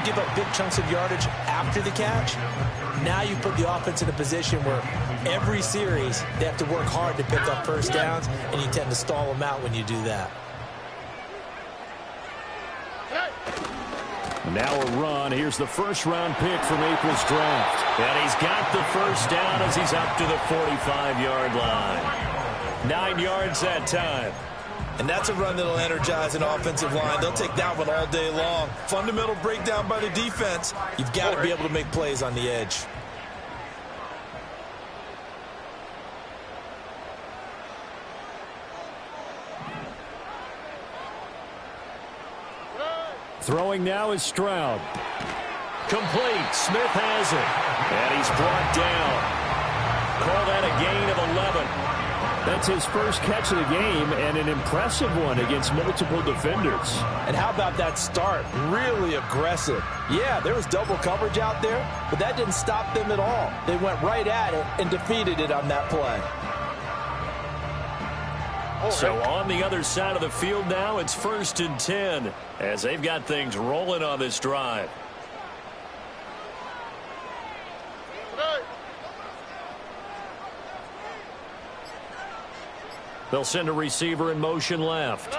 give up big chunks of yardage after the catch, now you put the offense in a position where every series they have to work hard to pick up first downs, and you tend to stall them out when you do that. Now a run. Here's the first-round pick from April's draft. And he's got the first down as he's up to the 45-yard line. 9 yards that time. And that's a run that'll energize an offensive line. They'll take that one all day long. Fundamental breakdown by the defense. You've got to be able to make plays on the edge. Throwing now is Stroud. Complete. Smith has it. And he's brought down. Call that a gain of 11. That's his first catch of the game, and an impressive one against multiple defenders. And how about that start? Really aggressive. Yeah, there was double coverage out there, but that didn't stop them at all. They went right at it and defeated it on that play. So on the other side of the field now, it's 1st and 10 as they've got things rolling on this drive. They'll send a receiver in motion left.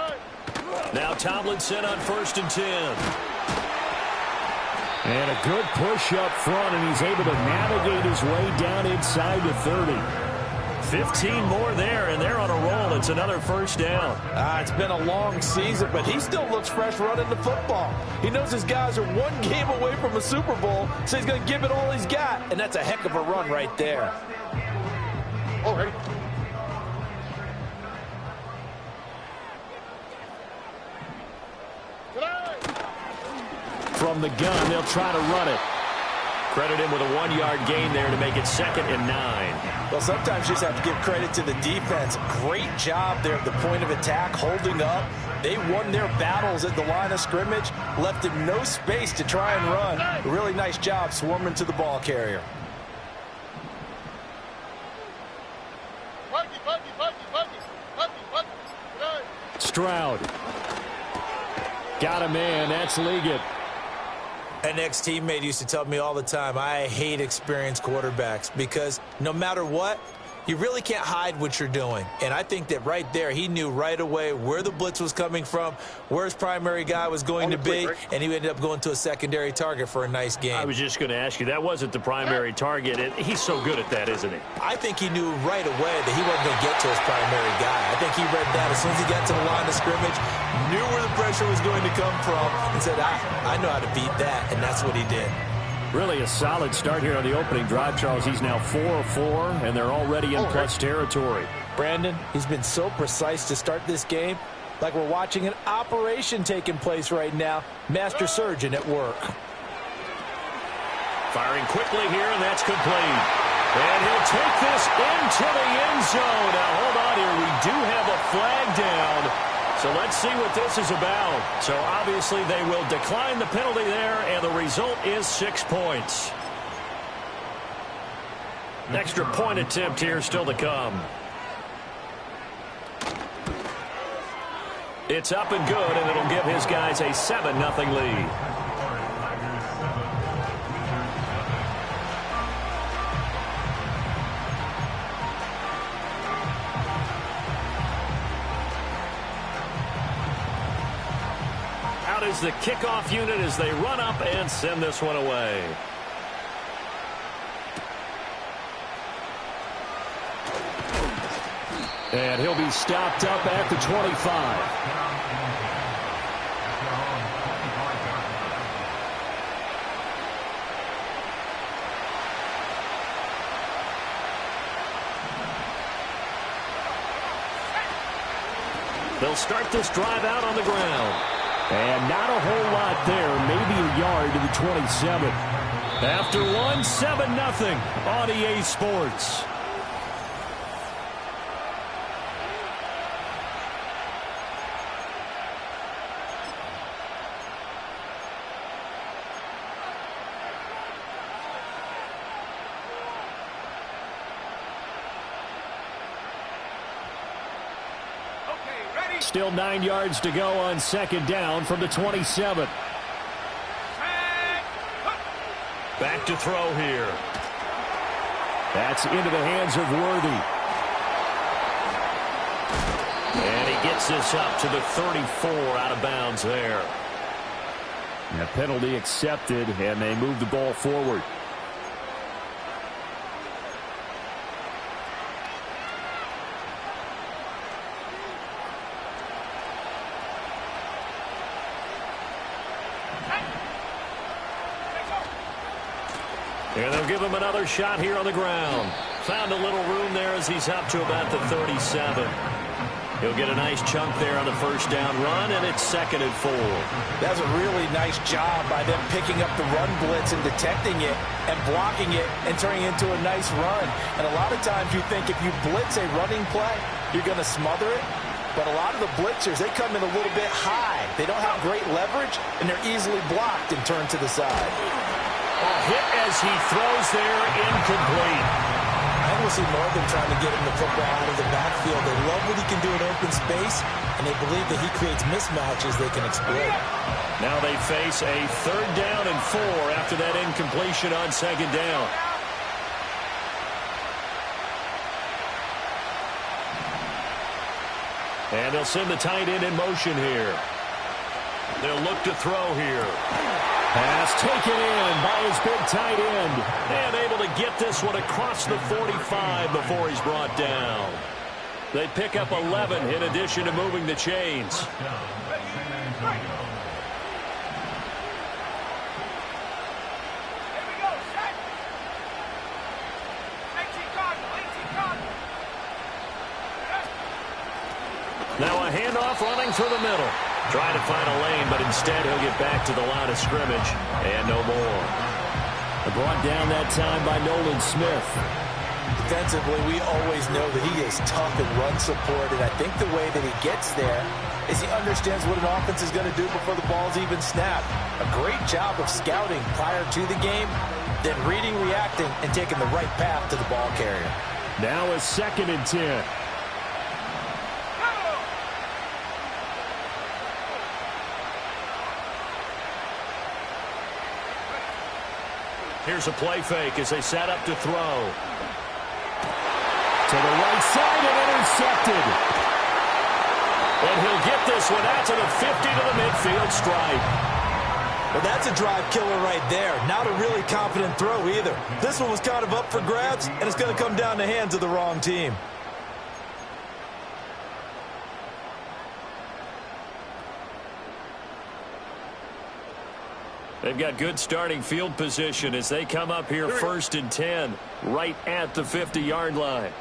Now Tomlinson on 1st and 10. And a good push up front, and he's able to navigate his way down inside the 30. 15 more there, and they're on a roll. It's another first down. It's been a long season, but he still looks fresh running the football. He knows his guys are one game away from a Super Bowl, so he's going to give it all he's got, and that's a heck of a run right there. Already. From the gun, they'll try to run it. Credit him with a 1-yard gain there to make it 2nd and 9. Well, sometimes you just have to give credit to the defense. Great job there at the point of attack, holding up. They won their battles at the line of scrimmage, left him no space to try and run. A really nice job swarming to the ball carrier. Stroud. Got him in. That's Liggett. An ex-teammate used to tell me all the time, I hate experienced quarterbacks because no matter what, you really can't hide what you're doing. And I think that right there, he knew right away where the blitz was coming from, where his primary guy was going to be, and he ended up going to a secondary target for a nice game. I was just going to ask you, that wasn't the primary target. He's so good at that, isn't he? I think he knew right away that he wasn't going to get to his primary guy. I think he read that as soon as he got to the line of scrimmage, knew where the pressure was going to come from, and said, I know how to beat that, and that's what he did. Really a solid start here on the opening drive, Charles. He's now 4 of 4, and they're already in plus territory. Brandon, he's been so precise to start this game, like we're watching an operation taking place right now. Master surgeon at work. Firing quickly here, and that's complete. And he'll take this into the end zone. Now, hold on here. We do have a flag down. So let's see what this is about. So obviously they will decline the penalty there, and the result is 6 points. An extra point attempt here still to come. It's up and good, and it'll give his guys a 7-0 lead. Is the kickoff unit as they run up and send this one away. And he'll be stopped up at the 25. They'll start this drive out on the ground. And not a whole lot there, maybe a yard to the 27. After one, 7-0 on EA Sports. Still 9 yards to go on 2nd down from the 27. Back to throw here. That's into the hands of Worthy. And he gets this up to the 34, out of bounds there. And a penalty accepted, and they move the ball forward. And they'll give him another shot here on the ground. Found a little room there as he's up to about the 37. He'll get a nice chunk there on the first down run, and it's 2nd and 4. That's a really nice job by them picking up the run blitz and detecting it and blocking it and turning it into a nice run. And a lot of times you think if you blitz a running play, you're going to smother it. But a lot of the blitzers, they come in a little bit high. They don't have great leverage, and they're easily blocked and turned to the side. A hit as he throws there, incomplete. I think we'll see more of them trying to get him the football out of the backfield. They love what he can do in open space, and they believe that he creates mismatches they can exploit. Now they face a 3rd down and 4 after that incompletion on 2nd down. And they'll send the tight end in motion here. They'll look to throw here. Pass taken in by his big tight end. And able to get this one across the 45 before he's brought down. They pick up 11 in addition to moving the chains. Now a handoff running through the middle. Trying to find a lane, but instead he'll get back to the line of scrimmage. And no more. Brought down that time by Nolan Smith. Defensively, we always know that he is tough in run support, and I think the way that he gets there is he understands what an offense is going to do before the ball's even snapped. A great job of scouting prior to the game, then reading, reacting, and taking the right path to the ball carrier. Now a 2nd and 10. Here's a play fake as they set up to throw. To the right side and intercepted. And he'll get this one out to the 50 to the midfield stripe. Well, that's a drive killer right there. Not a really confident throw either. This one was kind of up for grabs, and it's going to come down the hands of the wrong team. They've got good starting field position as they come up here 1st and 10, right at the 50-yard line.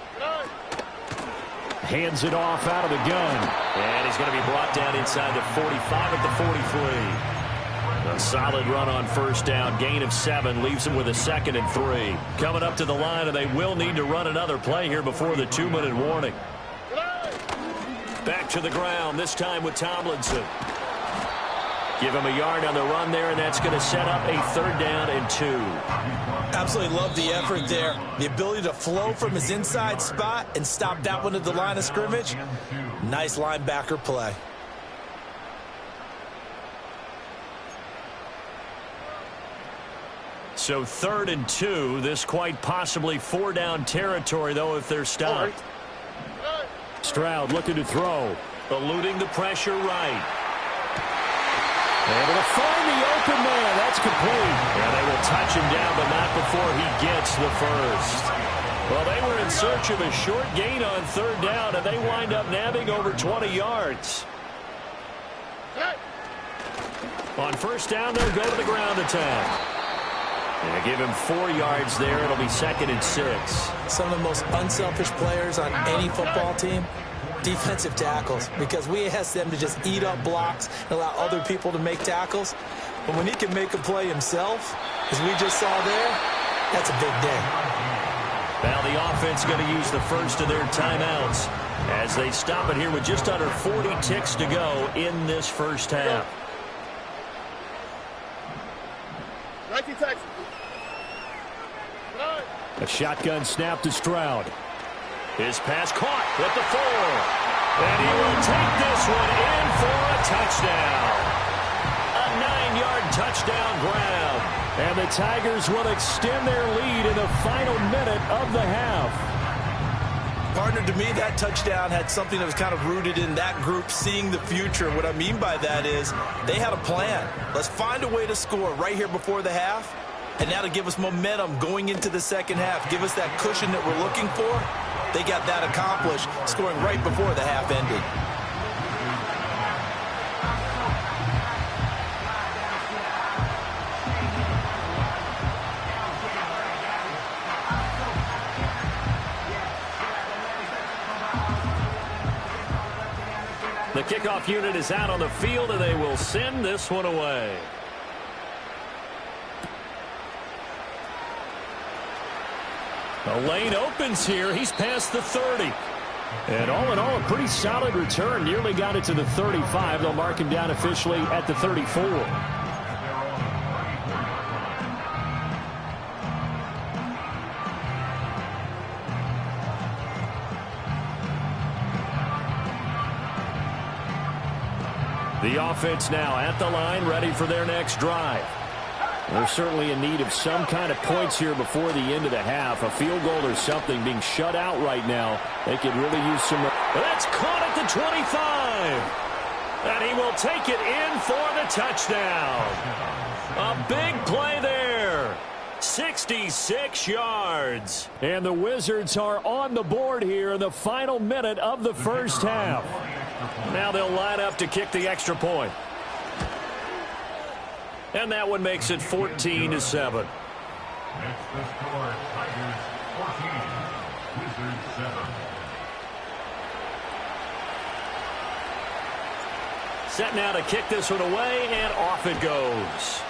Hands it off out of the gun. And he's going to be brought down inside the 45 at the 43. A solid run on 1st down. Gain of 7 leaves him with a 2nd and 3. Coming up to the line, and they will need to run another play here before the 2-minute warning. Back to the ground, this time with Tomlinson. Give him a yard on the run there, and that's going to set up a 3rd down and 2. Absolutely love the effort there. The ability to flow from his inside spot and stop that one at the line of scrimmage. Nice linebacker play. So 3rd and 2. This quite possibly 4-down territory, though, if they're stopped. Stroud looking to throw. Eluding the pressure right. Able to find the open man. That's complete. And they will touch him down, but not before he gets the first. Well, they were in search of a short gain on 3rd down, and they wind up nabbing over 20 yards. On 1st down, they'll go to the ground attack. And they give him 4 yards there. It'll be 2nd and 6. Some of the most unselfish players on any football team, defensive tackles, because we ask them to just eat up blocks and allow other people to make tackles. But when he can make a play himself, as we just saw there, that's a big day. Now the offense going to use the first of their timeouts as they stop it here with just under 40 ticks to go in this 1st half. 19 Texas. A shotgun snap to Stroud. His pass caught at the 4. And he will take this one in for a touchdown. A 9-yard touchdown grab. And the Tigers will extend their lead in the final minute of the half. Partner, to me, that touchdown had something that was kind of rooted in that group seeing the future. What I mean by that is they had a plan. Let's find a way to score right here before the half, and that'll give us momentum going into the second half, give us that cushion that we're looking for. They got that accomplished, scoring right before the half ended. The kickoff unit is out on the field, and they will send this one away. The lane opens here. He's past the 30. And all in all, a pretty solid return. Nearly got it to the 35. They'll mark him down officially at the 34. The offense now at the line, ready for their next drive. They're certainly in need of some kind of points here before the end of the half. A field goal or something, being shut out right now. They could really use some. That's caught at the 25. And he will take it in for the touchdown. A big play there. 66 yards. And the Wizards are on the board here in the final minute of the first half. Now they'll line up to kick the extra point. And that one makes it 14-7. Next to score, Tigers 14, Wizards 7. Set now to kick this one away, and off it goes.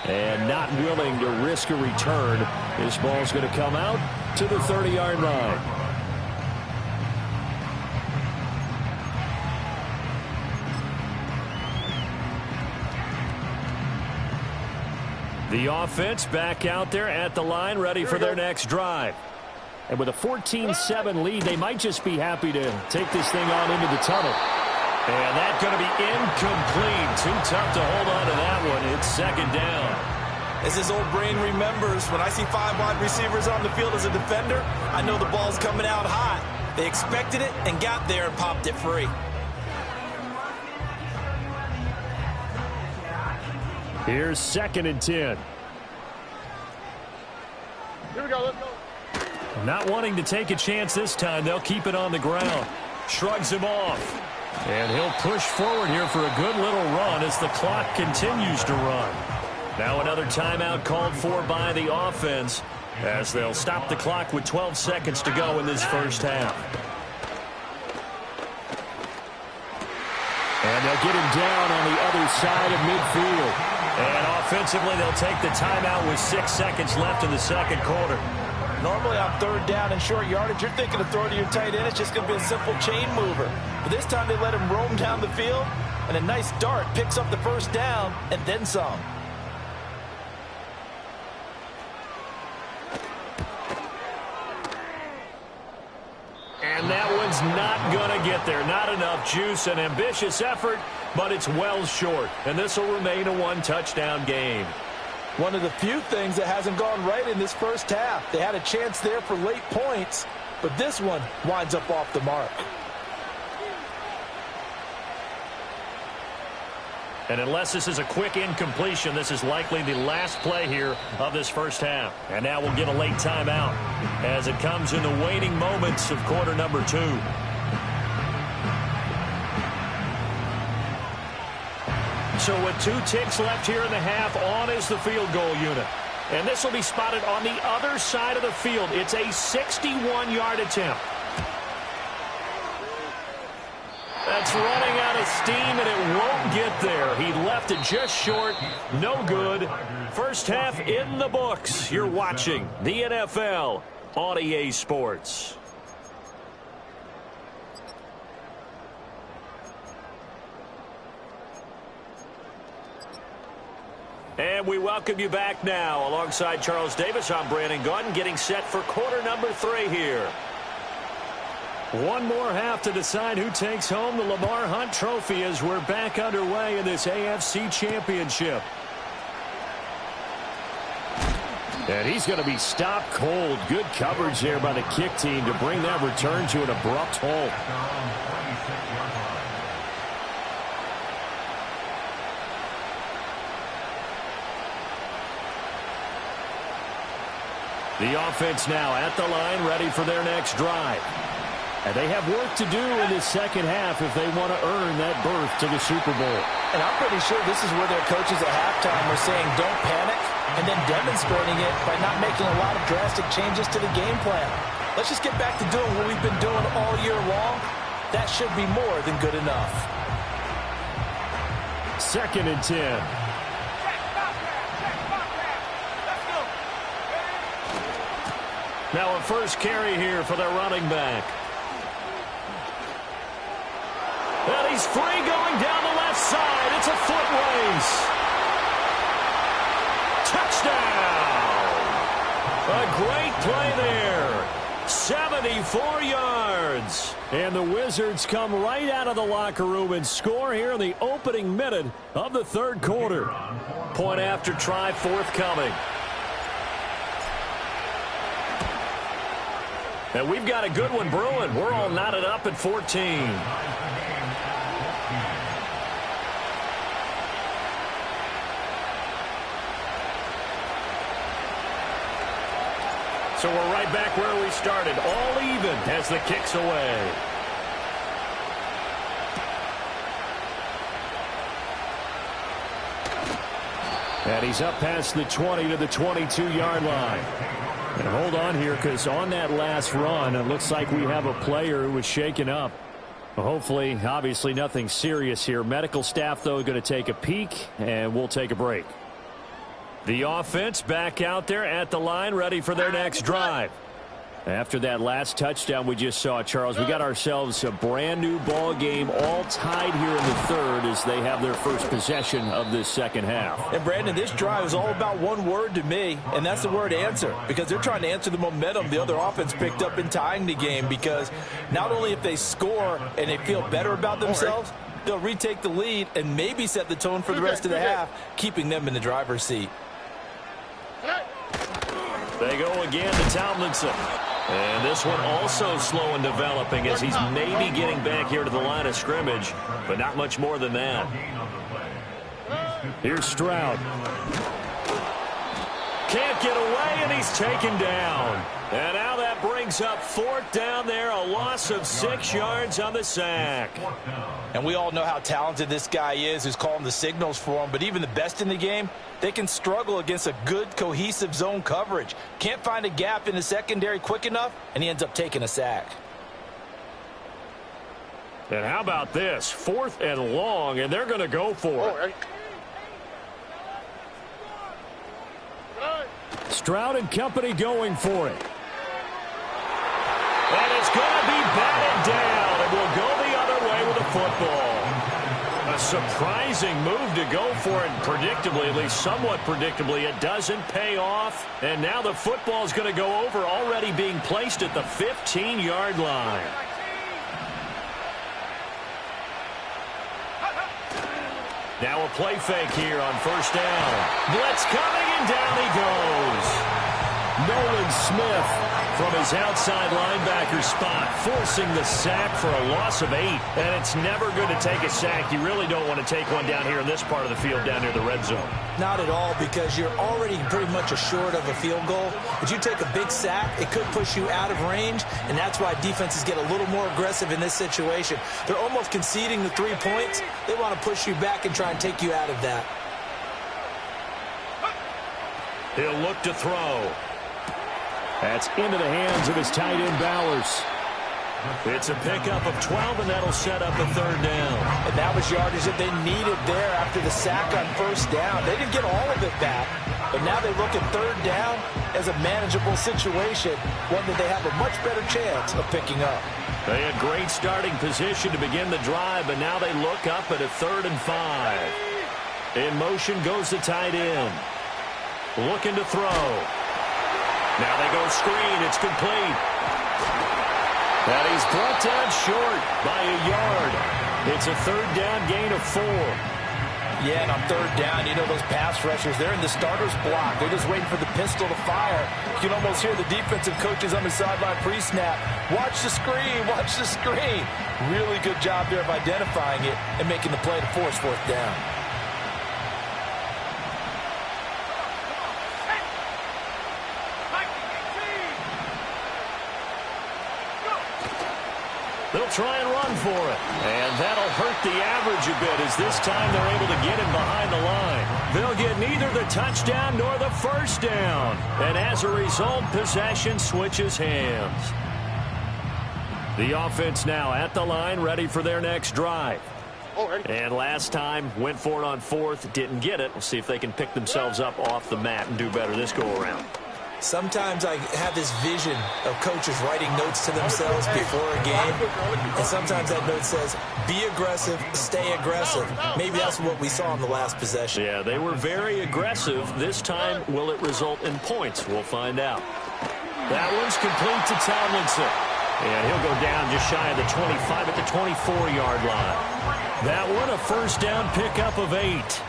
And not willing to risk a return. This ball's going to come out to the 30-yard line. The offense back out there at the line, ready for their next drive. And with a 14-7 lead, they might just be happy to take this thing on into the tunnel. And that's going to be incomplete. Too tough to hold on to that one. It's second down. As his old brain remembers, when I see 5 wide receivers on the field as a defender, I know the ball's coming out hot. They expected it and got there and popped it free. Here's 2nd and 10. Here we go, let's go. Not wanting to take a chance this time, they'll keep it on the ground. Shrugs him off. And he'll push forward here for a good little run as the clock continues to run. Now another timeout called for by the offense as they'll stop the clock with 12 seconds to go in this first half. And they'll get him down on the other side of midfield. And offensively, they'll take the timeout with 6 seconds left in the second quarter. Normally on 3rd down and short yardage, you're thinking of throwing to your tight end. It's just going to be a simple chain mover. But this time they let him roam down the field, and a nice dart picks up the first down and then some. And that one's not going to get there. Not enough juice. An ambitious effort, but it's well short. And this will remain a 1-touchdown game. One of the few things that hasn't gone right in this first half. They had a chance there for late points, but this one winds up off the mark. And unless this is a quick incompletion, this is likely the last play here of this first half. And now we'll get a late timeout as it comes in the waning moments of quarter number 2. So with 2 ticks left here in the half, on is the field goal unit. And this will be spotted on the other side of the field. It's a 61-yard attempt. That's running out of steam, and it won't get there. He left it just short. No good. First half in the books. You're watching the NFL on EA Sports. And we welcome you back now. Alongside Charles Davis, I'm Brandon Gaudin, getting set for quarter number 3 here. One more half to decide who takes home the Lamar Hunt Trophy as we're back underway in this AFC Championship. And he's going to be stopped cold. Good coverage there by the kick team to bring that return to an abrupt halt. The offense now at the line, ready for their next drive. And they have work to do in this second half if they want to earn that berth to the Super Bowl. And I'm pretty sure this is where their coaches at halftime were saying don't panic, and then demonstrating it by not making a lot of drastic changes to the game plan. Let's just get back to doing what we've been doing all year long. That should be more than good enough. 2nd and 10. Now a first carry here for their running back. And he's free going down the left side. It's a foot race. Touchdown. A great play there. 74 yards. And the Wizards come right out of the locker room and score here in the opening minute of the third quarter. Point after try forthcoming. And we've got a good one brewing. We're all knotted up at 14. So we're right back where we started, all even as the kick's away. And he's up past the 20 to the 22-yard line. And hold on here, because on that last run, it looks like we have a player who was shaken up. Well, hopefully, obviously nothing serious here. Medical staff, though, going to take a peek, and we'll take a break. The offense back out there at the line, ready for their next drive. After that last touchdown we just saw, Charles, we got ourselves a brand new ball game, all tied here in the third as they have their first possession of this second half. And Brandon, this drive is all about one word to me, and that's the word answer, because they're trying to answer the momentum the other offense picked up in tying the game, because not only if they score and they feel better about themselves, they'll retake the lead and maybe set the tone for the rest of the half, keeping them in the driver's seat. They go again to Tomlinson. And this one also slow in developing as he's maybe getting back here to the line of scrimmage, but not much more than that. Here's Stroud. Can't get away, and he's taken down. And now that brings up 4th down there, a loss of 6 yards on the sack. And we all know how talented this guy is who's calling the signals for him, but even the best in the game, they can struggle against a good, cohesive zone coverage. Can't find a gap in the secondary quick enough, and he ends up taking a sack. And how about this? 4th and long, and they're going to go for it. Stroud and company going for it. And it's going to be batted down, and we'll go the other way with the football. A surprising move to go for it, predictably, at least somewhat predictably. It doesn't pay off, and now the football is going to go over, already being placed at the 15-yard line. Now a play fake here on 1st down. Blitz coming, and down he goes. Nolan Smith from his outside linebacker spot, forcing the sack for a loss of 8. And it's never good to take a sack. You really don't want to take one down here in this part of the field, down near the red zone. Not at all, because you're already pretty much assured of a field goal. If you take a big sack, it could push you out of range, and that's why defenses get a little more aggressive in this situation. They're almost conceding the 3 points. They want to push you back and try and take you out of that. He'll look to throw. That's into the hands of his tight end, Bowers. It's a pickup of 12, and that'll set up a 3rd down. And that was yardage that they needed there after the sack on 1st down. They didn't get all of it back, but now they look at 3rd down as a manageable situation, one that they have a much better chance of picking up. They had great starting position to begin the drive, but now they look up at a 3rd and 5. In motion goes the tight end. Looking to throw. Now they go screen. It's complete. And he's brought down short by a yard. It's a third down gain of 4. Yeah, and on third down, you know those pass rushers, they're in the starter's block. They're just waiting for the pistol to fire. You can almost hear the defensive coaches on the sideline pre-snap. Watch the screen, watch the screen. Really good job there of identifying it and making the play to force fourth down. They'll try and run for it. And that'll hurt the average a bit as this time they're able to get him behind the line. They'll get neither the touchdown nor the first down. And as a result, possession switches hands. The offense now at the line, ready for their next drive. And last time, went for it on fourth, didn't get it. We'll see if they can pick themselves up off the mat and do better this go-around. Sometimes I have this vision of coaches writing notes to themselves before a game, and sometimes that note says, be aggressive, stay aggressive. Maybe that's what we saw in the last possession. Yeah, they were very aggressive. This time, will it result in points? We'll find out. That one's complete to Tomlinson. And he'll go down just shy of the 25 at the 24-yard line. That one, a first down pickup of 8.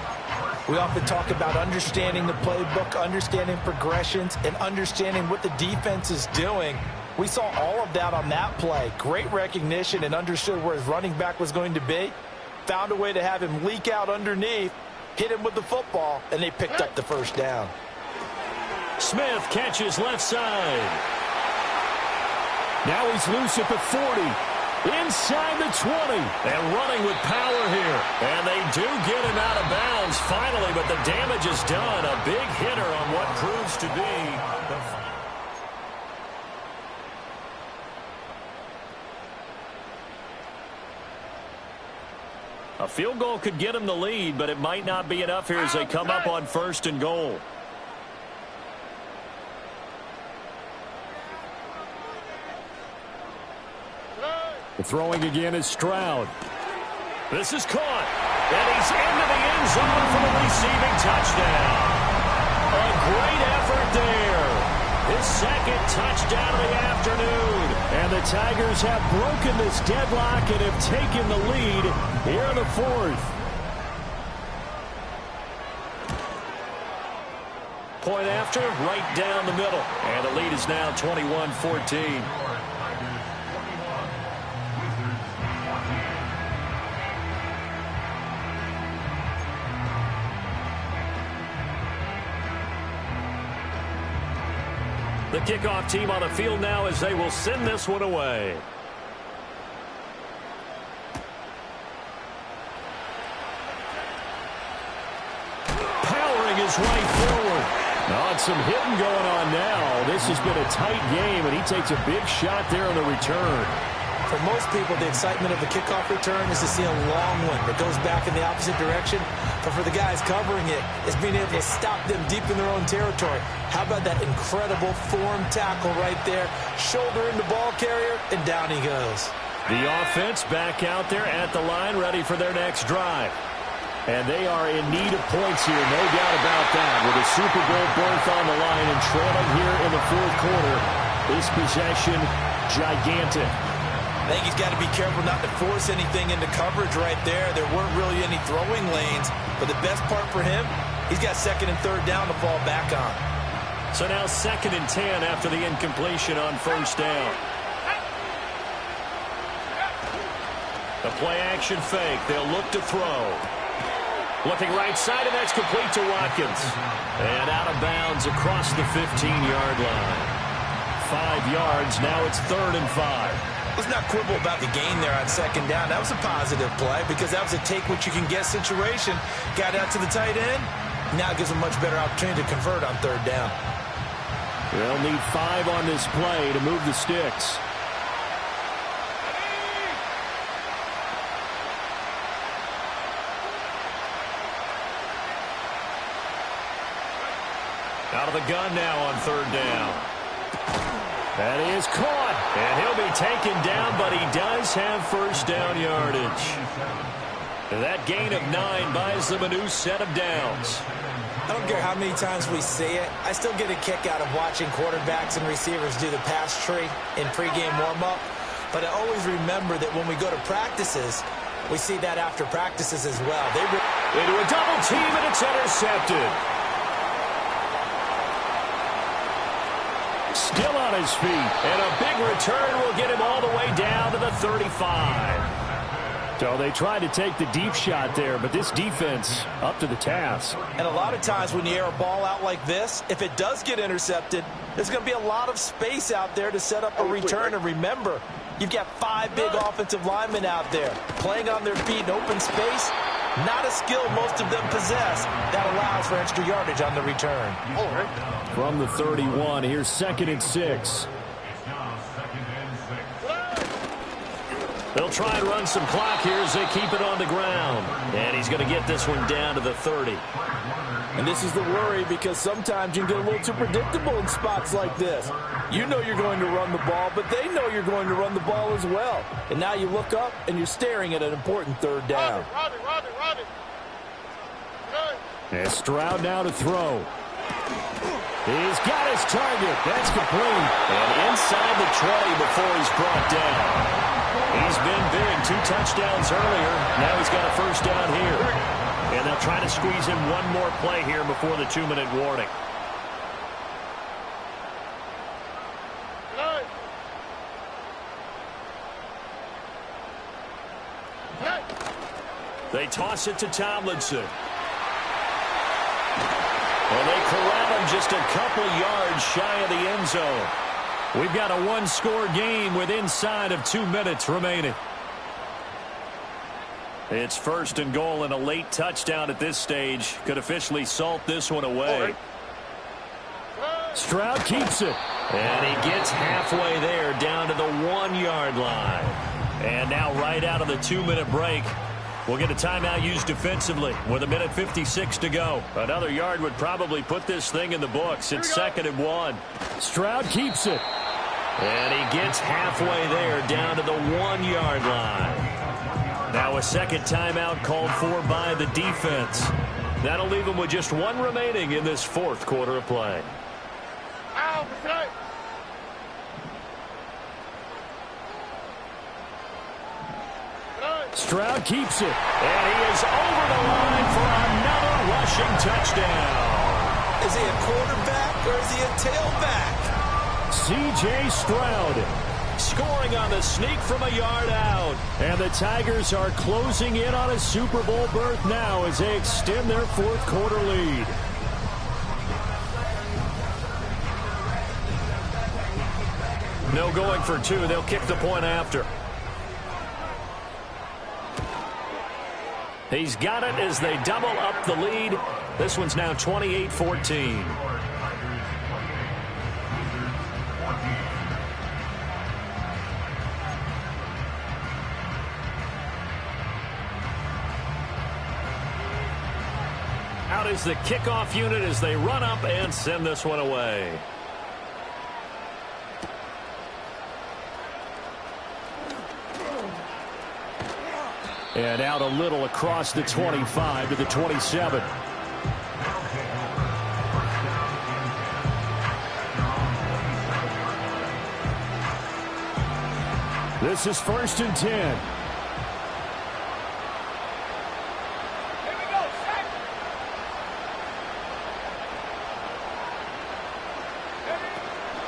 We often talk about understanding the playbook, understanding progressions, and understanding what the defense is doing. We saw all of that on that play. Great recognition and understood where his running back was going to be. Found a way to have him leak out underneath, hit him with the football, and they picked up the first down. Smith catches left side. Now he's loose at the 40. Inside the 20, and running with power here. And they do get him out of bounds finally, but the damage is done. A big hitter on what proves to be the final. A field goal could get him the lead, but it might not be enough here as they come up on first and goal. The throwing again is Stroud. This is caught. And he's into the end zone for the receiving touchdown. A great effort there. His second touchdown of the afternoon. And the Tigers have broken this deadlock and have taken the lead here in the fourth. Point after, right down the middle. And the lead is now 21-14. The kickoff team on the field now as they will send this one away. Powering his way forward. Oh, some hitting going on now. This has been a tight game, and he takes a big shot there on the return. For most people, the excitement of the kickoff return is to see a long one that goes back in the opposite direction. But for the guys covering it, it's being able to stop them deep in their own territory. How about that incredible form tackle right there? Shoulder in the ball carrier, and down he goes. The offense back out there at the line, ready for their next drive. And they are in need of points here, no doubt about that. With a Super Bowl berth on the line and trailing here in the fourth quarter, this possession gigantic. I think he's got to be careful not to force anything into coverage right there. There weren't really any throwing lanes, but the best part for him, he's got second and third down to fall back on. So now 2nd and 10 after the incompletion on first down. The play action fake. They'll look to throw. Looking right side, and that's complete to Watkins. And out of bounds across the 15-yard line. 5 yards. Now it's 3rd and 5. Let's not quibble about the gain there on second down. That was a positive play because that was a take-what-you-can-get situation. Got out to the tight end. Now it gives them a much better opportunity to convert on third down. They'll need 5 on this play to move the sticks. Out of the gun now on third down. That is caught, and he'll be taken down, but he does have first down yardage. That gain of 9 buys them a new set of downs. I don't care how many times we see it. I still get a kick out of watching quarterbacks and receivers do the pass tree in pregame warm-up. But I always remember that when we go to practices, we see that after practices as well. Into a double team, and it's intercepted. Still on his feet, and a big return will get him all the way down to the 35. So they tried to take the deep shot there, but this defense up to the task. And a lot of times when you air a ball out like this, if it does get intercepted, there's going to be a lot of space out there to set up a return. And remember, you've got 5 big offensive linemen out there playing on their feet in open space. Not a skill most of them possess. That allows for extra yardage on the return. From the 31, here's 2nd and 6. They'll try and run some clock here as they keep it on the ground. And he's going to get this one down to the 30. And this is the worry, because sometimes you can get a little too predictable in spots like this. You know you're going to run the ball, but they know you're going to run the ball as well. And now you look up and you're staring at an important 3rd down. Rodney. And Stroud now to throw. He's got his target. That's complete. And inside the 20 before he's brought down. He's been big. 2 touchdowns earlier. Now he's got a 1st down here. And they'll try to squeeze in one more play here before the 2-minute warning. They toss it to Tomlinson. And they corral him just a couple yards shy of the end zone. We've got a 1-score game with inside of 2 minutes remaining. It's 1st and goal, and a late touchdown at this stage could officially salt this one away. Stroud keeps it. And he gets halfway there, down to the 1-yard line. And now right out of the 2-minute break, we'll get a timeout used defensively with 1:56 to go. Another yard would probably put this thing in the books. It's 2nd and 1. Stroud keeps it. And he gets halfway there, down to the 1-yard line. Now a 2nd timeout called for by the defense. That'll leave them with just 1 remaining in this 4th quarter of play. Stroud keeps it. And he is over the line for another rushing touchdown. Is he a quarterback or is he a tailback? C.J. Stroud scoring on the sneak from a yard out. And the Tigers are closing in on a Super Bowl berth now as they extend their 4th quarter lead. No going for 2. They'll kick the point after. He's got it as they double up the lead. This one's now 28-14. Out is the kickoff unit as they run up and send this one away. And out a little across the 25 to the 27. This is 1st and 10.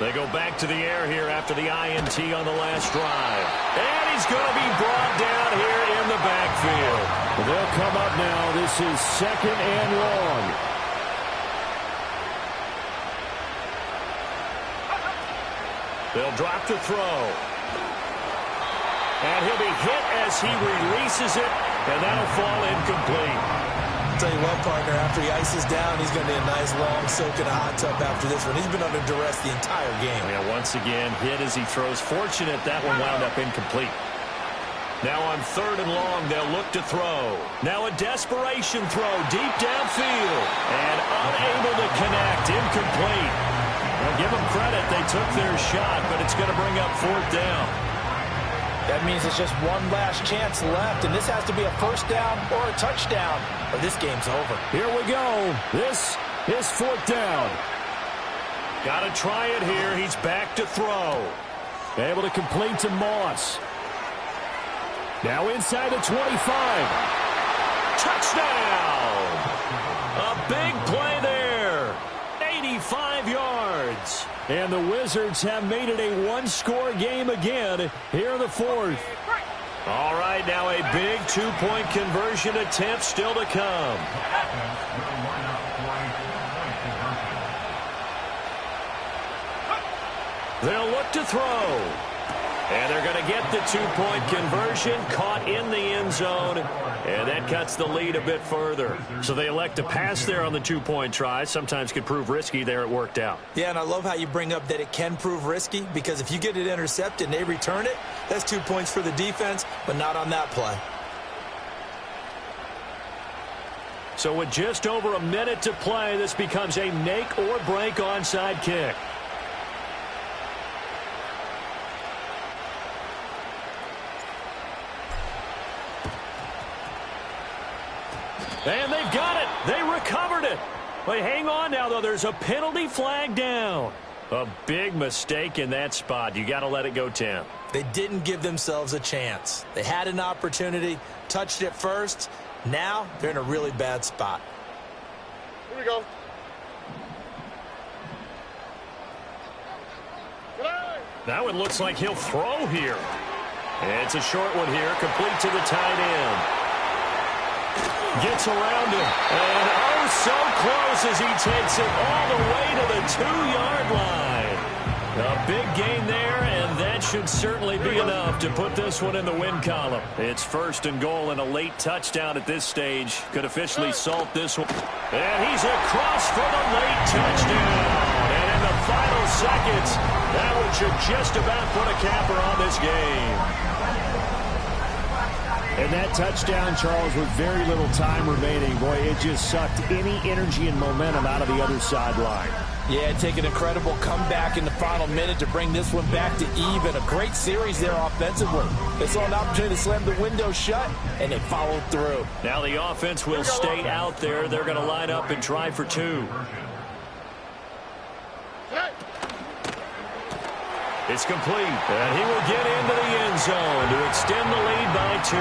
They go back to the air here after the INT on the last drive. And he's going to be brought down here in the backfield. They'll come up now. This is 2nd and long. They'll drop to throw. And he'll be hit as he releases it, and that'll fall incomplete. Tell you what, partner, after he ices down, he's going to need a nice long soak in a hot tub after this one. He's been under duress the entire game. Yeah, once again, hit as he throws. Fortunate that one wound up incomplete. Now on 3rd and long, they'll look to throw. Now a desperation throw deep downfield. And unable to connect, incomplete. Well, give them credit, they took their shot, but it's going to bring up 4th down. That means it's just one last chance left, and this has to be a 1st down or a touchdown, or this game's over. Here we go. This is 4th down. Got to try it here. He's back to throw. Able to complete to Moss. Now inside the 25. Touchdown! A big play there. 85 yards. And the Wizards have made it a one-score game again here in the fourth. All right, now a big two-point conversion attempt still to come. They'll look to throw. And they're going to get the two-point conversion, caught in the end zone, and that cuts the lead a bit further. So they elect to pass there on the two-point try. Sometimes could prove risky. There it worked out. Yeah, and I love how you bring up that it can prove risky, because if you get it intercepted and they return it, that's 2 points for the defense, but not on that play. So with just over a minute to play, this becomes a make or break onside kick. And they've got it. They recovered it. But hang on now, though. There's a penalty flag down. A big mistake in that spot. You got to let it go, Tim. They didn't give themselves a chance. They had an opportunity, touched it first. Now they're in a really bad spot. Here we go. That one looks like he'll throw here. It's a short one here, complete to the tight end. Gets around him, and oh, so close as he takes it all the way to the 2-yard line. A big gain there, and that should certainly be enough to put this one in the win column. It's 1st and goal, and a late touchdown at this stage could officially salt this one. And he's across for the late touchdown. And in the final seconds, that one should just about put a capper on this game. And that touchdown, Charles, with very little time remaining, boy, it just sucked any energy and momentum out of the other sideline. Yeah, take an incredible comeback in the final minute to bring this one back to even. A great series there offensively. They saw an opportunity to slam the window shut, and they followed through. Now the offense will stay out there. They're going to line up and try for 2. It's complete, and he will get into the end zone to extend the lead by 2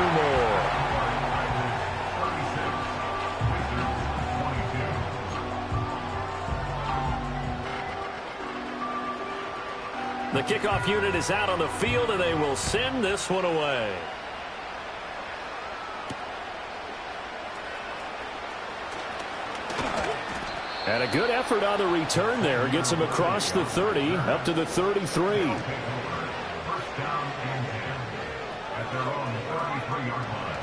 more. The kickoff unit is out on the field, and they will send this one away. And a good effort on the return there. Gets him across the 30, up to the 33. First down and 10 at their own 33-yard line.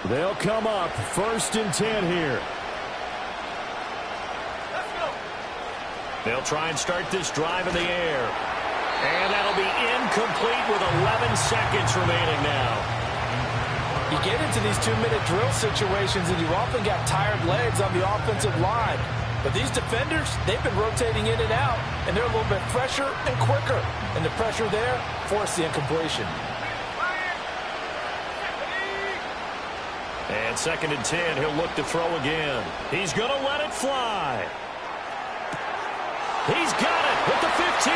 They'll come up 1st and 10 here. They'll try and start this drive in the air. And that'll be incomplete with 11 seconds remaining now. You get into these 2-minute drill situations, and you've often got tired legs on the offensive line. But these defenders, they've been rotating in and out, and they're a little bit fresher and quicker. And the pressure there forced the incompletion. And 2nd and 10, he'll look to throw again. He's going to let it fly. He's got it at the 15.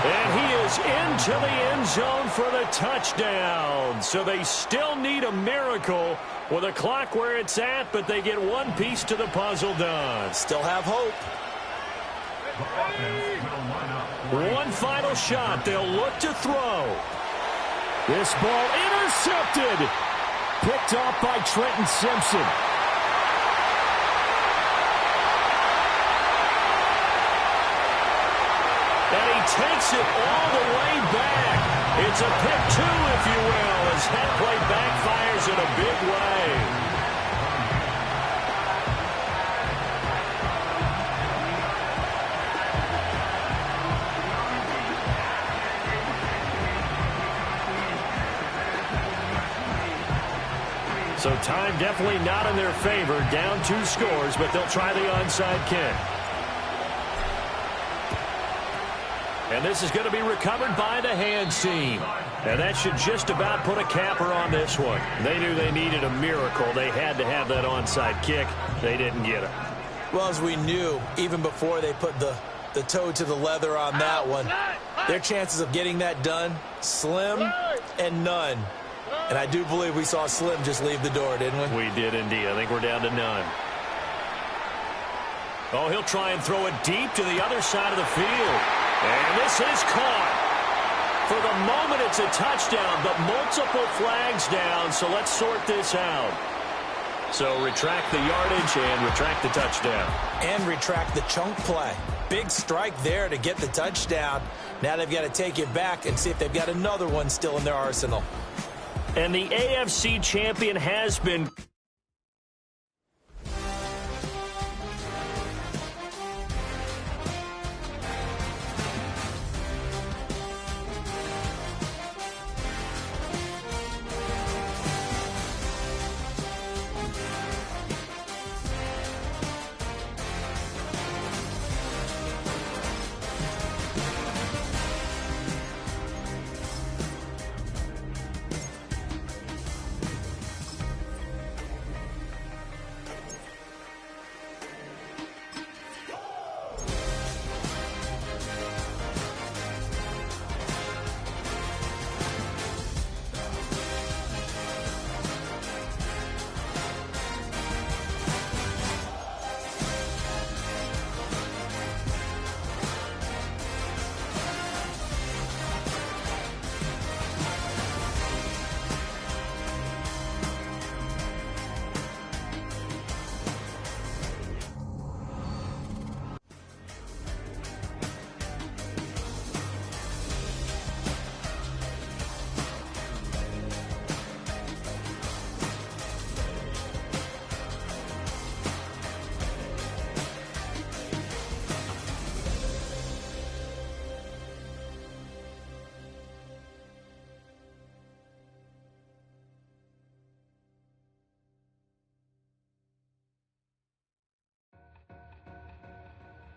And he is into the end zone for the touchdown. So they still need a miracle with a clock where it's at, but they get one piece to the puzzle done. Still have hope. One final shot. They'll look to throw. This ball intercepted. Picked off by Trenton Simpson. And he takes it all the way back. It's a pick 2, if you will, as that play backfires in a big way. So time definitely not in their favor. Down 2 scores, but they'll try the onside kick. And this is going to be recovered by the hands team. And that should just about put a capper on this one. They knew they needed a miracle. They had to have that onside kick. They didn't get it. Well, as we knew, even before they put the toe to the leather on that one, their chances of getting that done, slim and none. And I do believe we saw Slim just leave the door, didn't we? We did indeed. I think we're down to none. Oh, he'll try and throw it deep to the other side of the field. And this is caught. For the moment, it's a touchdown, but multiple flags down, so let's sort this out. So retract the yardage and retract the touchdown. And retract the chunk play. Big strike there to get the touchdown. Now they've got to take it back and see if they've got another one still in their arsenal. And the AFC champion has been...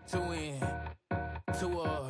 Two in, two up.